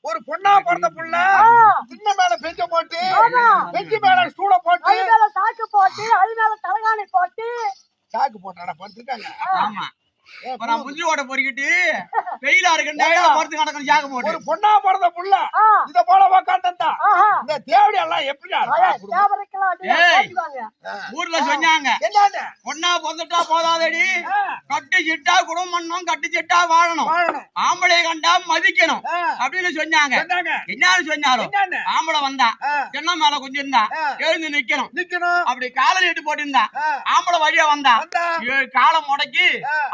ஒரு பொண்ணா பிறந்த புள்ள சின்ன மேல பெஞ்ச போட்டு பெஞ்சு மேல ஸ்டூல போட்டு சாக்கு போட்டு அது மேல தலகாணி போட்டு சாக்கு போட்டாடா படுத்துட்டாங்க. ஆமா முஞ்சி ஓட பொறிக்கிட்டு வெயிலா இருக்கு ஒரு பொண்ணா பிறந்த புள்ள இத போல உக்காந்தா இந்த தேவடி எல்லாம் எப்படி ஊர்ல சொன்னாங்க பொண்ணா பிறந்துட்டா போதாதடி கட்டு சிட்டா குடும்பம் பண்ணணும் கட்டு சிட்டா வாழணும் ஆம்பளை கண்டா மதிக்கணும் அப்படின்னு சொன்னாங்க. என்னன்னு சொன்னாலும் ஆம்பளை வந்தா என்ன மேல கொஞ்சம் இருந்தா எழுந்து நிக்கணும் அப்படி காலை நீட்டு போட்டிருந்தா ஆம்பளை வழியா வந்தா காலம் முடக்கி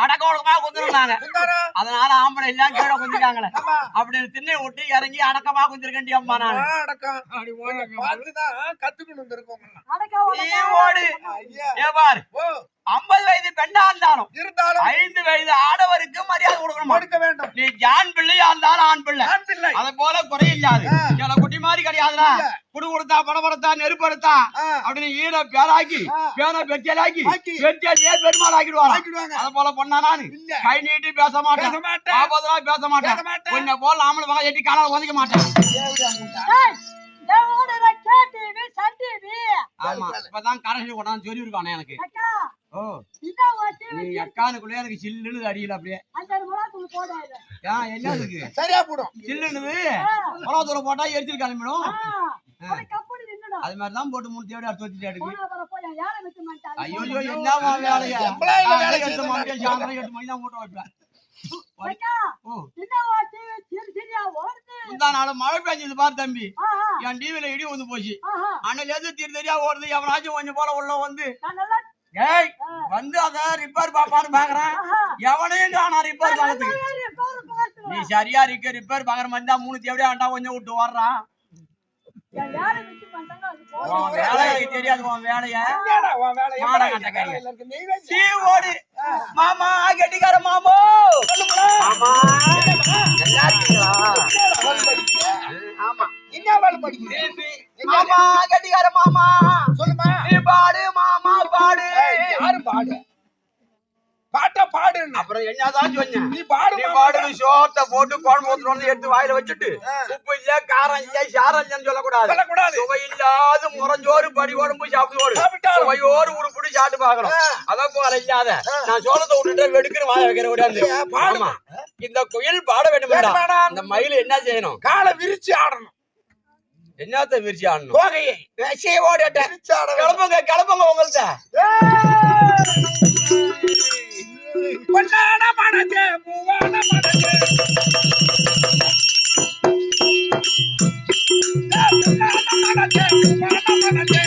அடக்க ஒடுக்கமா குந்துருந்தாங்க. அதனால ஆம்பளை எல்லாம் கீழே குந்திருக்காங்களே அப்படின்னு திண்ணை விட்டு இறங்கி அடக்கமா குந்திருக்கேன் அம்மா நான் கத்துக்கணும் ஓடு ஏபார் 50 வயது பெண்ணா இருந்தாலும் 5 வயது ஆடவருக்கு மரியாதை கொடுக்க வேண்டும். நீ ஆண் பிள்ளையா இருந்தாலும் ஆண் பிள்ளை அதை போல குறையில்லாது சில குட்டி மாதிரி கிடையாதுடா. குடு கொடுத்தா படப்படுத்தா நெருப்படுத்தா அப்படின்னு ஈர பேராக்கி பேர பெற்றியலாக்கி பெற்றியே பெருமாள் ஆக்கிடுவாங்க. அதை போல பொண்ணா நானு கை நீட்டி பேச மாட்டேன் பேச மாட்டேன் உன்னை போல நாமளும் வகை எட்டி காணாத ஒதுக்க மாட்டேன். ஆமா இப்பதான் கடைசி கொண்டாந்து சொல்லி இருக்கானே எனக்கு. ஓ நீ அக்கானுக்குள்ளே எனக்கு சில்லுன்னு அடியில அப்படியே என்ன இருக்கு சரியா போடும் சில்லுன்னு உலகத்துல போட்டா எரிச்சல் கிளம்பிடும். அது மாதிரிதான் போட்டு 3 தேடி அடுத்து வச்சுட்டு எடுக்கு. ஐயோ என்ன வேலையா 8 மணி தான் போட்டு வைப்பேன். நாளும் மழை பெஞ்சது பாரு தம்பி, என் டிவில இடி வந்து போச்சு. அண்ணன் எது தெரியா ஓடுது, எவனாச்சும் கொஞ்சம் போல உள்ள வந்து ஏய் வந்து அத ரிப்பேர் பாப்பான்னு பாக்குறேன். எவனையும் காணா ரிப்பேர் பாக்கிறதுக்கு. நீ சரியா ரிப்பேர் பாக்குற மாதிரி தான் 3 தேவடியா ஆண்டா கொஞ்சம் விட்டு வர்றான். வேலைக்கு தெரியாது உன் வேலைய. ஓடு மாமா, கெட்டிக்கார மாமோ. மாமா நல்லா இருக்கீங்களா? ஆமா, என்ன வேலை படிக்கிறீங்க? மாமா கெட்டிக்கார மாமா சொல்லுமா. நீ பாடு மாமா பாடு. யாரு பாடு? பாட்ட பாடு. அப்புறம் என்னதான் சொன்னேன்? நீ பாடு சோத்த போட்டு குழம்பு ஊத்துறோம்னு எடுத்து வாயில வச்சுட்டு உப்பு இல்ல காரம் இல்ல சாரம் இல்லன்னு சொல்லக்கூடாது. சுவை இல்லாத முரஞ்சோறு படி உடம்பு சாப்பிட்டு சுவையோடு உருப்பிடி சாப்பிட்டு பாக்கணும். அதான் போல இல்லாத நான் சோளத்தை விட்டுட்டு வெடுக்குன்னு வாய வைக்கிற கூடாது. ஆமா, இந்த குயில் பாட வேண்டும். இந்த மயில் என்ன செய்யணும்? காலை விரிச்சு ஆடணும். என்னத்த விரிச்சு ஆடணும்? கிளம்புங்க கிளம்புங்க உங்கள்ட்ட. பொன்னான மனதே பூவான மனதே மனதே பூவான மனதே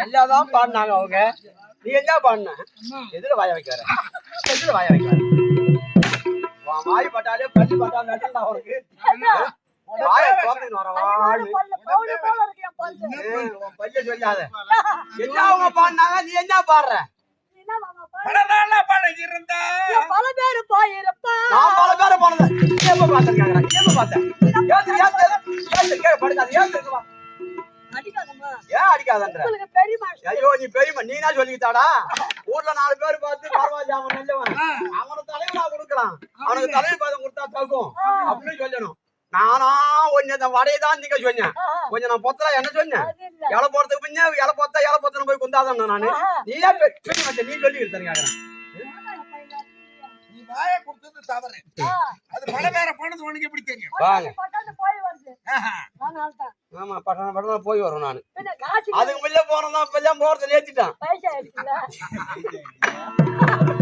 எல்லாதான் பாடினாங்க அவங்க. நீ என்ன பாடின? எதுல வாய வைக்கிற? எதுல வாய வைக்கிற? வாய் பட்டாலே பள்ளி பட்டாலே அவருக்கு வாய தோத்துன்னு வரவாள் பைய சொல்லாத. என்ன அவங்க பாடினாங்க, நீ என்ன பாடுற? நான் பல பேரு போனது எப்ப பாத்திருக்காங்க? எப்ப பார்த்தேன்? ஏன் அடிக்காதன்ற? ஐயோ நீ பெரியமா நீனா சொல்லிக்கிட்டாடா. ஊர்ல 4 பேர் பார்த்து பரவாயில்ல அவன் நல்லவன், அவனுக்கு தலைவனா கொடுக்கலாம், அவனுக்கு தலைவர் பதம் கொடுத்தா தகும் அப்படின்னு சொல்லணும். நானா கொஞ்சம் வடையதான் நீங்க சொன்னேன். கொஞ்சம் நான் பொத்தலா என்ன சொன்னேன்? இலை போறதுக்கு பின்ன இலை பொத்தன போய் குந்தாதான் நானு. நீயா சொல்லி வச்ச, நீ சொல்லி கேக்குறேன். நீ வாய கொடுத்தது தவறு. அது பல பேர போனது உனக்கு எப்படி தெரியும்? ஆமா, பட்டண போய் வரும் நானு. அதுக்கு முள்ள போனதான் இப்பெல்லாம் போறதுல ஏத்திட்டான்.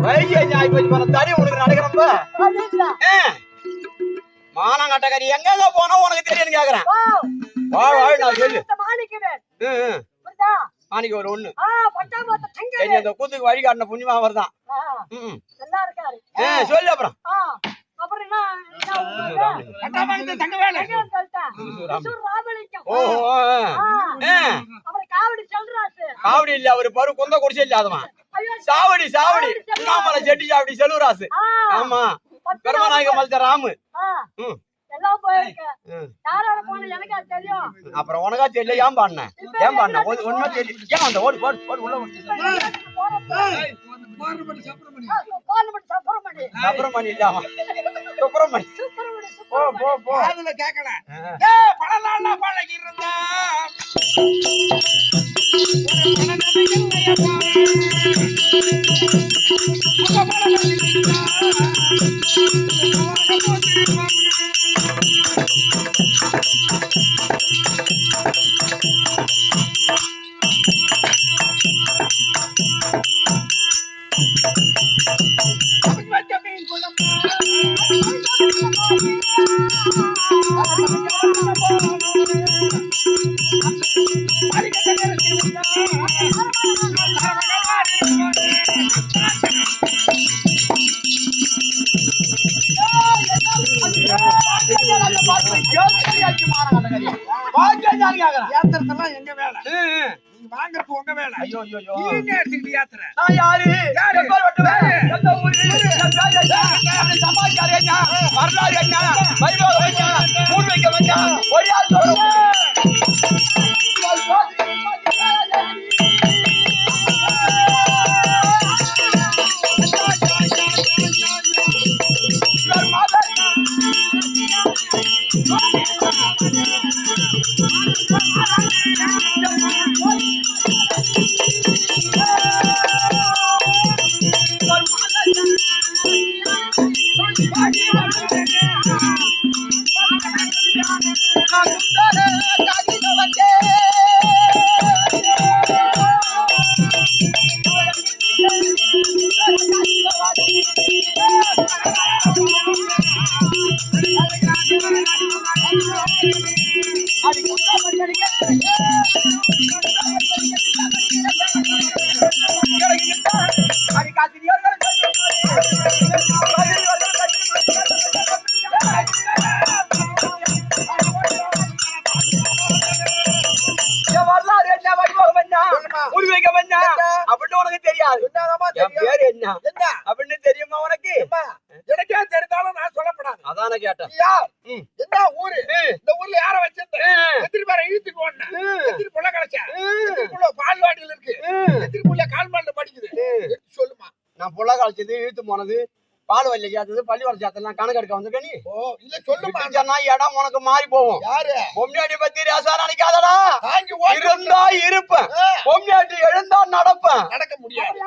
வயசு ஆகி போய் போன தடி உனக்கு நடக்கிறப்ப மானங்கட்டக்காரி எங்க போனா உனக்கு தெரியும் கேக்குறேன். நான் சொல்லு மாணிக்க ஒரு ஒண்ணு அந்த கூத்துக்கு வழி காட்டின புண்ணியமா அவர் தான். சொல்லு அப்புறம் காவடி இல்ல அவரு பரு கொந்த குடிச்சே இல்லாதவன். சாவடி உண்ணாமலை செட்டி சாவடி செல்வராசு. ஆமா, பெருமாநாயக மல்த ராமு. அப்புறம் உனக்கா தெரியல ஏன் பாடின? ஒண்ணுமே தெரியல. ஏன் அந்த ஓடு உள்ள சுப்பிரமணி இல்லாம சுப்பிரமணி போ அதுல கேட்கல. பல நாளா பழகி இருந்தா உங்க வேலை. ஐயோ ஐயோ நீங்க எடுத்துக்கிட்டு யாத்திரை. நான் யாரு எப்ப வெட்டுவேன் எந்த ஊரு சமாச்சாரம் என்ன வரலாறு என்ன வைபவம் என்ன மூணு வைக்க வந்தா ஒரே ஆள் அப்படின்னு தெரியுமா உனக்கு? எனக்கே தெரிந்தாலும் நான் சொல்லப்படாது. அதான கேட்டேன். என்ன ஊரு? இந்த ஊர்ல யார வச்சிருந்தேன்? எத்திரி பேரை இழுத்துக்கு ஓடுனேன். எத்திரி புள்ள கிடைச்சா? எத்திரி புள்ள பால்வாடியில இருக்கு? எத்திரி புள்ள கால்மால்ல படிக்குது? சொல்லுமா. நான் புள்ள கழிச்சது, இழுத்து போனது, பால் வல்ல சேர்த்தது, பள்ளிவாரம் சேர்த்தலாம் கணக்கு எடுக்க வந்திருக்க நீ? ஓ இல்ல சொல்லுமா. சொன்னா இடம் உனக்கு மாறி போகும். யாரு? பொம்னாட்டி பத்தி ரேசா நினைக்காதடா. வாங்கி இருந்தா இருப்பேன், பொம்னாட்டி எழுந்தா நடப்பேன். நடக்க முடியாது.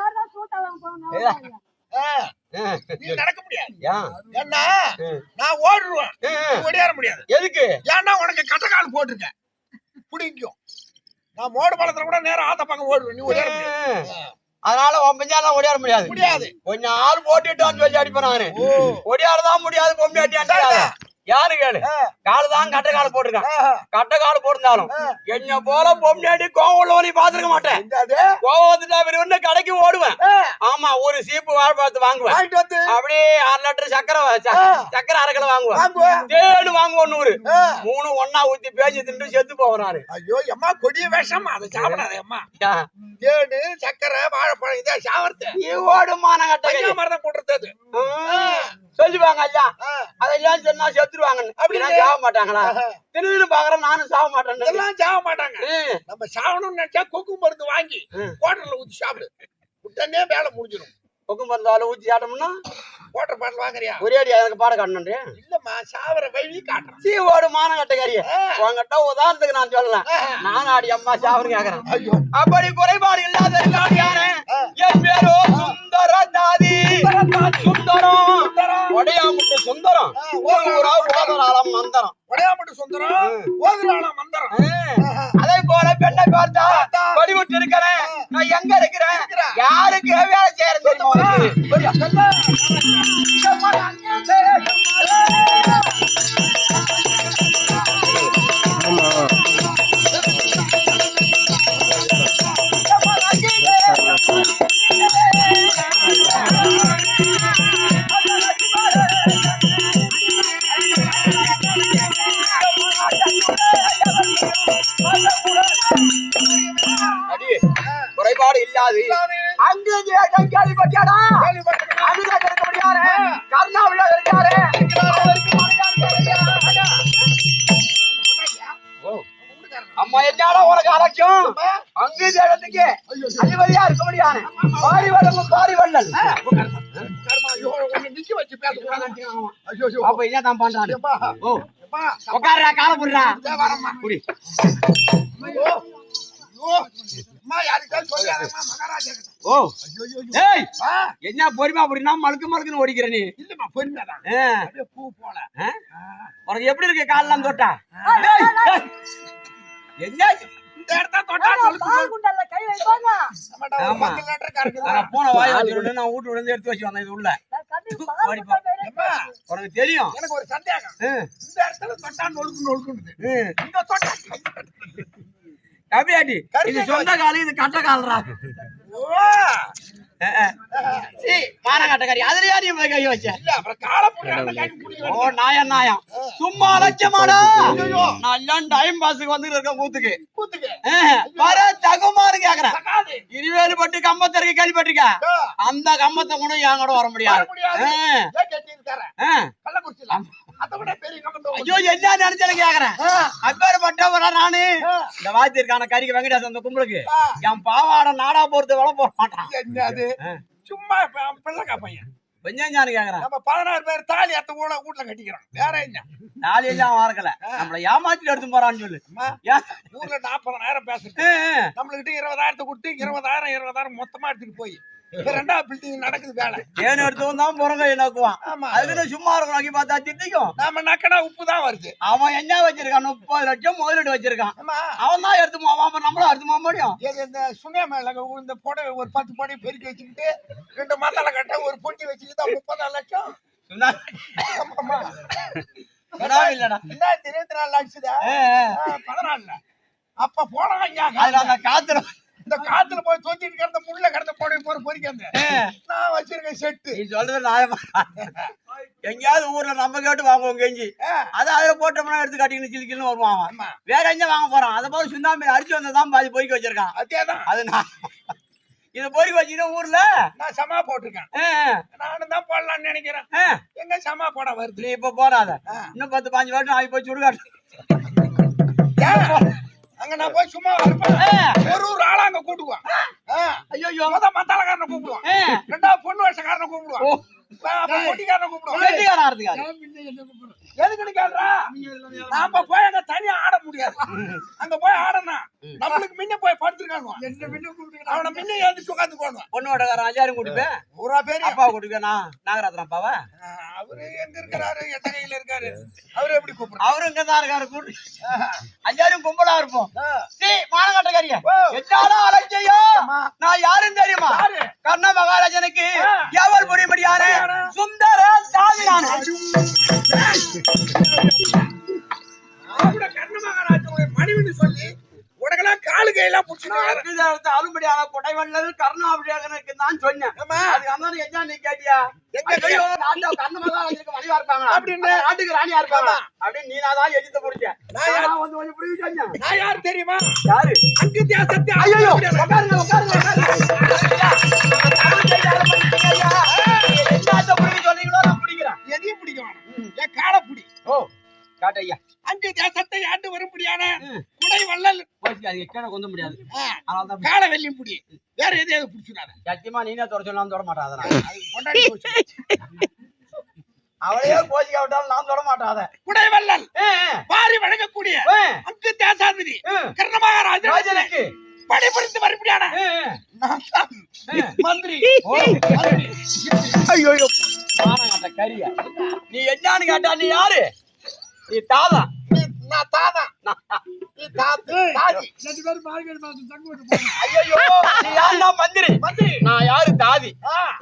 நீ நடக்க முடியாது. ஏன்னா நான் ஓடுருவேன், ஓடியார முடியாது. எதுக்கு? ஏன்னா உனக்கு கட்டக்கால் போட்டிருக்க பிடிக்கும். நான் மோடு பழத்துல கூட நேரம் ஆத்த பக்கம் ஓடுவேன், நீ ஓடியார முடியாது. அதனால உன் பெஞ்சாலாம் ஓடியார முடியாது. முடியாது. கொஞ்சம் ஆள் போட்டுட்டான்னு சொல்லி அடிப்பேன் நானு. ஓடியாரதான் முடியாது பொம்னாட்டி. யாரு கேளு, காலுதான் கட்ட கால போட்டிருக்கேன். கட்ட கால போட்டிருந்தாலும் என்ன போல பொம்னாட்டி கோவம் உள்ளவனி பாத்துருக்க மாட்டேன். கோவம் வந்துட்டா விரும்ப கடைக்கு ஓடுவேன். ஆமா, ஒரு சீப்பு வாழைப்பழத்து வாங்குவேன். அப்படியே 6 லிட்டர் சக்கரை அரை கிலோ வாங்குவேன். தேடு வாங்குவோம் 100. 3 ஒன்னா ஊத்தி பேஞ்சு தின்னு செத்து போவாரு. ஐயோ அம்மா, கொடிய விஷம், அதை சாப்பிடாதே அம்மா. தேடு சக்கரை வாழைப்பழம் இதே சாவர்த்து ஓடுமான கட்ட மரம் போட்டுறது சொல்லுவாங்க. ஐயா அதெல்லாம் சொன்னா செத்துருவாங்கன்னு. அப்படின்னா சாவ மாட்டாங்களா? தின்னு பாக்குறேன், நானும் சாவ மாட்டேன். எல்லாம் சாவ மாட்டாங்க. நம்ம சாவணும்னு நினைச்சா கொக்கு மருந்து வாங்கி கோட்டர்ல ஊத்தி சாப்பிடு, உடனே வேலை முடிஞ்சிடும். கொக்கு மருந்து ஊத்தி சாப்பிட்டோம்னா கோட்டர் பாடல் வாங்குறியா? ஒரே அடி எனக்கு பாட காட்டணும். இல்லம்மா, சாவர வழி காட்டுறேன். சீ ஓடு மான கட்டக்காரிய உங்ககிட்ட உதாரணத்துக்கு நான் சொல்லலாம். நான் ஆடி அம்மா சாவரம் கேக்குறேன். அப்படி குறைபாடு இல்லாத யாரு? என் பேரோ சுந்தர தாதி. சுந்தரம் உடையாமுட்டு சுந்தரம், ஓதராளம் மந்தரம். உடையாமுட்டு சுந்தரம், ஓதராளம் மந்தரம். அதே போல பெண்ணை பார்த்தா வடிவிட்டு இருக்கிறேன். நான் எங்க இருக்கிறேன், யாருக்கு வேலை செய்யறது தெரியுமா? குறைபாடு இல்லாது அங்கே கேள்விப்பட்டியாடா? அதுல கிடைக்க முடியாது. கர்நாவில இருக்காரு. அம்மா என்னால உனக்கு அலட்சியம். அங்கு இடத்துக்கு அதிபதியா இருக்க முடியாது. பாரி வள்ளல் பாரி வள்ளல். அப்ப என்ன தான் பண்றாரு? உட்கார்றா, கால புடுறா. புடி. என்ன பொறுமை அப்படின்னா மழுக்கு மழுக்குன்னு ஓடிக்கிற நீ? இல்லம்மா, பொறுமைதான். பூ போல உனக்கு எப்படி இருக்கு காலெல்லாம் தொட்டா? என்ன போன வாய் நான் வீட்டு விழுந்து எடுத்து வச்சு வந்தேன். இது உள்ள உனக்கு தெரியும். எனக்கு ஒரு சந்தேகம். இந்த இடத்துல தொட்டா நொழுக்கு நொழுக்குன்னு. கபியாட்டி, இது சொந்த காலம், இது கட்ட காலரா. மானகட்டக்காரி அதுலயா நீ போய் கை வச்ச இல்ல அப்புறம் காலப்புடி ஓ நாயம் சும்மா லட்சமாடா நல்லா டைம் பாஸுக்கு வந்து இருக்க கூத்துக்கு வர தகுமாறு கேக்குறேன் இருவேலு பட்டு கம்பத்திற்கு கேள்விப்பட்டிருக்க அந்த கம்பத்தை கூட என் கூட வர முடியாது ஐயோ என்ன நினைச்சாலும் கேக்குறேன் அக்கறை பட்டவரா நானு இந்த வாத்தியிருக்கான கறிக்கு வெங்கடேசன் அந்த கும்பலுக்கு என் பாவாட நாடா போறது வள போட மாட்டான் சும்மா பிள்ளைக்கா பையன் கொஞ்சம் கேக்குறேன் நம்ம 16 பேர் தாலி அத்த வீட்டுல கட்டிக்கிறோம் வேற என்ன தாலி எல்லாம் வார்க்கல நம்மள ஏமாத்திட்டு எடுத்து போறான்னு சொல்லு ஊர்ல 40,000 பேசுறது நம்மளுக்கிட்ட 20,000 கொடுத்து 20,000 மொத்தமா எடுத்துட்டு போய் ரெண்டாவது பில்டிங் நடக்குது வேலை ஏன் எடுத்து தான் புறங்க நக்குவான் அதுக்கு சும்மா இருக்கும் பார்த்தா திட்டிக்கும் நாம நக்கனா உப்பு தான் வருது அவன் என்ன வச்சிருக்கான் 30 லட்சம் முதலீடு வச்சிருக்கான் அவன் தான் எடுத்து போவான் நம்மளும் எடுத்து போக முடியும் இந்த சுனியா மேல இந்த புடவை ஒரு 10 புடவை பெருக்கி வச்சுக்கிட்டு 2 மசாலா கட்ட ஒரு பொட்டி வச்சுக்கிட்டு 30 லட்சம் இல்லடா 2024 லட்சதா 14 அப்ப போனாங்க காத்துல இந்த காத்துல போய் தொத்திட்டு கிடந்த முள்ள கிடந்த போட பொறிக்காங்க நான் வச்சிருக்கேன் செட்டு நீ சொல்றது நியாயமா எங்கேயாவது ஊர்ல நம்ம கேட்டு வாங்குவோம் கெஞ்சி அதை அதுல போட்டோம்னா எடுத்து கட்டிக்கின்னு சிலிக்கின்னு வருவான் வேற எங்க வாங்க போறான் அதை போய் சுண்ணாம்பு அடிச்சு வந்ததான் பாதி பொறிக்க வச்சிருக்கான் அதேதான் அது நான் இத பொறிக்க வச்சுக்கிட்ட ஊர்ல நான் சமா போட்டிருக்கேன் நானும் தான் போடலாம்னு நினைக்கிறேன் எங்க சமா போட வருது நீ இப்ப போடாத இன்னும் 10-15 வருஷம் ஆகி போய் சுடுகாட்டு அங்க நான் போய் சும்மா இருப்பேன் ஒரு ஆளா அங்க கூட்டுவான் ஐயோ மத்தாளக்காரனை கூப்பிடுவான் 2வது பொண்ணு வருஷக்காரனை கூப்பிடுவான் பொட்டிக்காரனை கூப்பிடுவான் எதுக்கு கேள்றா நாம போய் அங்க தனியா ஆட முடியாது அங்க போய் ஆடனா நம்மளுக்கு முன்ன போய் படுத்துருக்காங்க அவனை முன்ன எழுந்து உட்காந்து போடுவான் பொண்ணோடக்காரன் அஞ்சாரும் கூட்டிப்பேன் ஊரா பேரு அப்பா கூட்டிப்பேன் நாகராத்திரம் அப்பாவா அவரு எங்க இருக்கிறாரு எட்டகையில இருக்காரு அவரு எப்படி கூப்பிடுறாரு அவரு இங்கதான் இருக்காரு கூட்டு அஞ்சாரும் கும்பலா இருப்போம் மானகட்டக்காரிய என்னால அலைஞ்சையோ நான் யாருன்னு தெரியுமா கர்ண மகாராஜனுக்கு எவள் புரியும்படியான சுந்தர சாதினான் கர்ண மகாராஜனுடைய மனைவின்னு சொல்லி உனக்கெல்லாம் காலு கையெல்லாம் புடிச்சுட்டு அலும்படியான கொடைவள்ளல் கர்ணாபிஷேகனுக்கு தான் சொன்னேன் அது என்ன நீ கேட்டியா கர்ண மகாராஜனுக்கு மனைவா இருப்பாங்க அப்படின்னு நாட்டுக்கு ராணியா இருப்பாங்க அப்படின்னு நீ நான் எதிர்த்து முடிச்சேன் நான் யாரு தெரியுமா யாரு அங்கு தேசத்தை ஐயோ உட்காருங்க சொன்னீங்களோ நான் பிடிக்கிறேன் எதையும் பிடிக்கும் என் காலை பிடி ஓ காட்டையா அங்கு தேசத்தை ஆண்டு வரும்படியான குடை வள்ளல் கொந்த முடியாது காலை வெள்ளியும் பிடி வேற எதையாவது பிடிச்சிடாத சத்தியமா நீனே தொட சொன்னாலும் தொட மாட்டாத அவளையே கோச்சிக்க விட்டாலும் நான் தொட மாட்டாத குடை வள்ளல் பாரி வழங்கக்கூடிய அங்கு தேசாதிபதி கர்ண மகாராஜனுக்கு படைபுரிந்து வரும்படியான மந்திரி ஐயோ கரியா நீ என்னன்னு கேட்டா நீ யாரு நீ தாதா நான் தாதா நீ தாதி ஐயோ நீ யாருன்னா மந்திரி நான் யாரு தாதி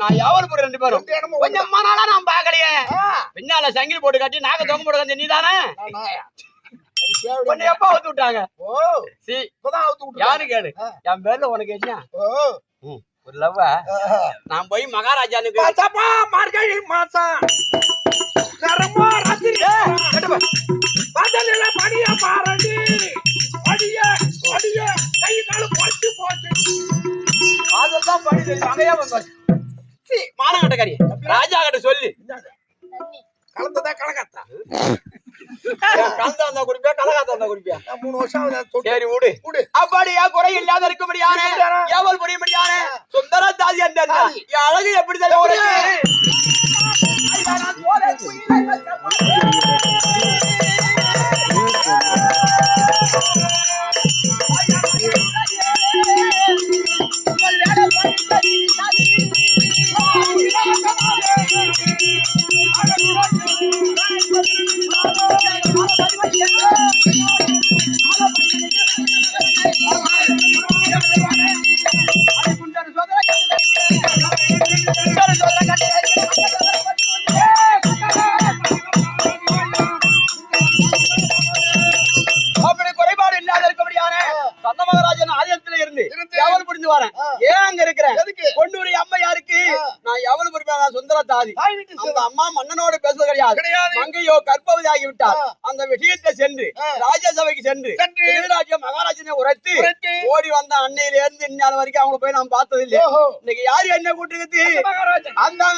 நான் யாவல் 2 பேரும் கொஞ்சம் மனாலா நான் பாக்கலையே பின்னால சங்கிலி போட்டு கட்டி நாக்க தொங்க போட்டு கட்டி நீதானே உன்னை எப்ப அவுத்து விட்டாங்க யாரு கேளு என் பேர்ல உனக்கு என்ன ஒரு லவ்வ நான் போய் மகாராஜானுக்கு மார்கழி மாசம் நரமா ராத்திரி பதலில படிய பாரடி படிய கை கால போச்சு அதெல்லாம் படி தெரியும் அங்கேயே வந்து மானகட்டக்காரி ராஜா கிட்ட சொல்லி கலந்ததா கலகத்தா கலந்தா இருந்தா குடிப்பியா கலகாத்தா இருந்தா குடிப்பியா 3 வருஷம் சரி விடு அப்படியா குறை இல்லாத இருக்கும்படியான எவள் புரியும்படியான சுந்தர தாதி அந்த அழகு எப்படி தெரியும் சுந்தர தாதி அந்த அம்மா மன்னனோடு பேசுவது கிடையாது. மங்கையோ கர்ப்பவதி ஆகிவிட்டார். அந்த விஷயத்தை சென்று ராஜ்யசபைக்கு சென்று திருராஜ்ய மகாராஜனை உரைத்து ஓடி வந்த அன்னையில இருந்து இன்னும் வரைக்கும் அவங்க போய் நாம் பார்த்தது இல்லை. இன்னைக்கு யாரு என்ன கூட்டுக்குது அந்த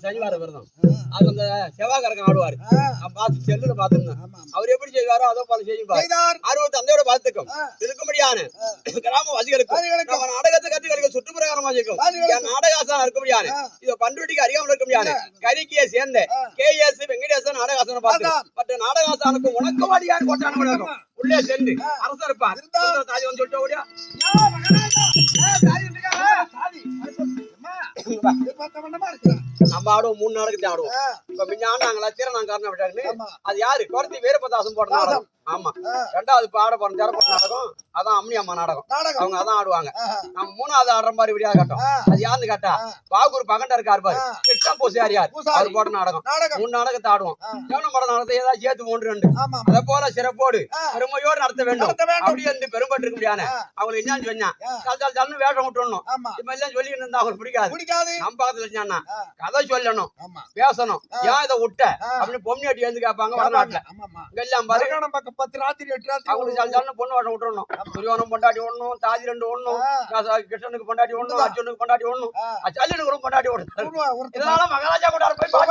சனிவார விரதம் அது அந்த செவ்வாய்க்கிழமை ஆடுவாரு. பார்த்து செல்லுல பாத்துருந்தேன். அவர் எப்படி செய்வாரோ அதோ போல செய்வார். ஆர்வத்தை தந்தையோட பார்த்துக்கும் இருக்கும்படியான கிராமவாசிகளுக்கு நாடகத்தை கற்றுக்களுக்கு சுற்றுப்பிரகாரமா இருக்கும். நாடகாசனம் இருக்கும்படியான இதை பண்ருட்டிக்கு அறியாமல் இருக்கும்படியான கரிக்கிய சேர்ந்த KS வெங்கடேசன் நாடகாசனம் பார்த்து மற்ற நாடகாசனுக்கு உணக்கவாடியான கொட்டான உள்ளே சென்று அரசர் இருப்பார். தாதி வந்து சொல்லிட்டு ஓடியா நம்ம ஆடுவோம். 3 நாடகத்தை ஆடுவோம். இப்ப மிஞ்சாண்டு நாங்க லட்சம் காரணம் விட்டாருன்னு அது யாரு குறைச்சி வீரபதாசம் போடுற நாடகம். ஆமா. 2வது பாட போற ஜரப்பட நாடகம் அதான் அம்மி அம்மா நாடகம். அவங்க அதான் ஆடுவாங்க. நம்ம 3வது ஆடுற மாதிரி விடியா கட்டம் அது யாருன்னு கேட்டா பாகூர் பகண்டா இருக்காரு பாரு கிருஷ்ணா பூசாரி யார் அவர் போட்ட நாடகம். 3 நாடகத்தை ஆடுவோம். தேவனம்பட நாடகத்தை ஏதாவது சேர்த்து 1 2 அதை போல சிறப்போடு பெருமையோடு நடத்த வேண்டும். அப்படியே வந்து பெரும்பட்டு இருக்க முடியாது. அவங்களுக்கு என்னன்னு சொன்னா சல் சல்னு வேஷம் விட்டுறணும். இப்ப எல்லாம் சொல்லி இருந்தா அவங்களுக்கு பிடிக்காது. நம்ம பக்கத்துல வச்சான்னா கதை சொல்லணும் பேசணும். ஏன் இதை விட்ட அப்படின்னு பொம்மியாட்டி வந்து கேட்பாங்க வடநாட்டுல. எல்லாம் பாரு 10 ராத்திரி 8 ராத்திரி அவங்களுக்கு சல் சல்னு பொண்ணு வேஷம் விட்டுறணும். துரியோனம் பொண்டாட்டி ஒண்ணும் தாதி 2 ஒண்ணும் கிருஷ்ணனுக்கு பொண்டாட்டி ஒண்ணும் அர்ஜுனுக்கு பொண்டாட்டி ஒண்ணும் சல்லுனுக்கு ஒரு பொண்டாட்டி ஒண்ணு. இதனால மகாராஜா கூட போய் பாக்க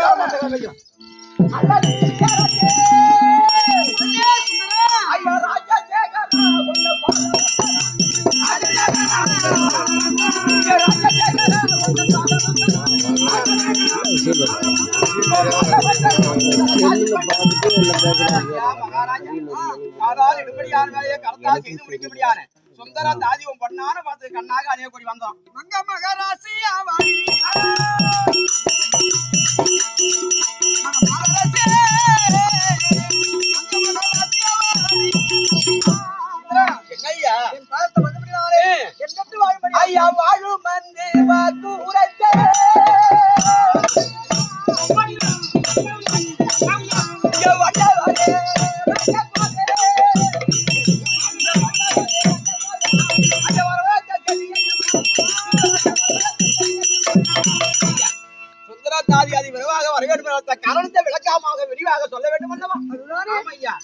சுந்தர தாதிவம் பண்ணான பார்த்து கண்ணாக அணிய கூடி வந்தோம். மங்க மகராசி ஆவாரி சுந்தரத்தாதி அதி விரைவாக வரவேற்பு காரணத்தை விளக்கமாக விரிவாக சொல்ல வேண்டும் அல்லவா? ஆமா ஐயா.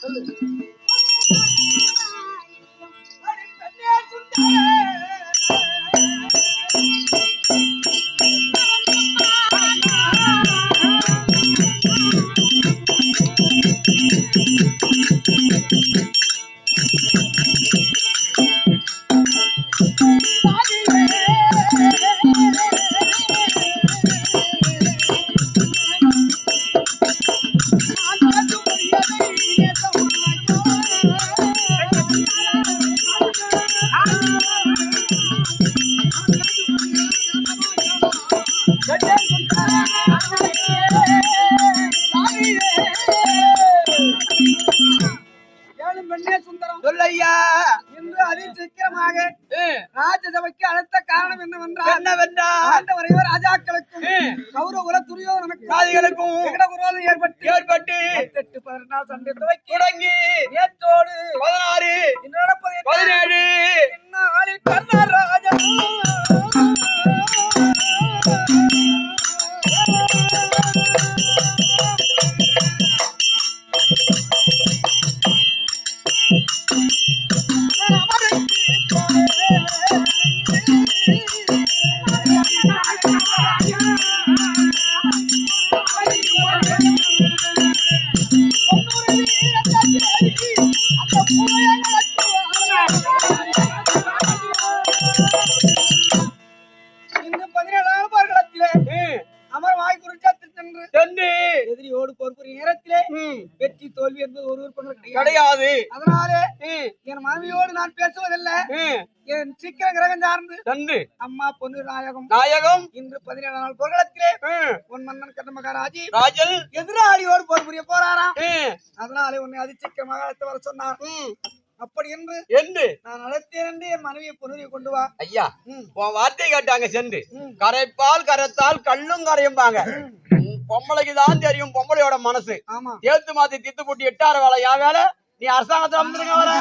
ராஜசபைக்கு அழைத்த காரணம் என்னவென்றால் ராஜாக்களுக்கும் கௌரவ துரியோதனுக்கும் ஏற்பட்டு 18 நாள் சண்டை தொடங்கி நேற்றோடு 16 17 இந்நாளில் கர்ணராஜன் எதிரியோடு போர் நேரத்திலே வெற்றி தோல்வி என்பது ஒரு கிடையாது. அதனாலே என் மனைவியோடு நான் பேசுவதில்லை. என் சீக்கிர கிரகம் சார்ந்து அம்மா பொண்ணு நாயகம் இன்று 17 நாள் போர்க்களத்திலே உன் மன்னன் கர்ண மகாராஜி எதிராளியோடு போர் புரிய போறாராம். அதனாலே உன்னை அதிசீக்கிரமாக அழைத்து வர சொன்னார். அப்படி என்று நான் அழைத்தேன் என்று என் மனைவியை பொண்ணுரை கொண்டு வா. ஐயா உன் வார்த்தை கேட்டாங்க சென்று கரைப்பால் கரைத்தால் கல்லும் கரையும்பாங்க. பொம்பளைக்குதான் தெரியும் பொம்பளையோட மனசு. ஏத்து மாத்தி தித்து போட்டு 8 வேலை என் வேலை. நீ அரசாங்கத்துல வந்துருங்க வர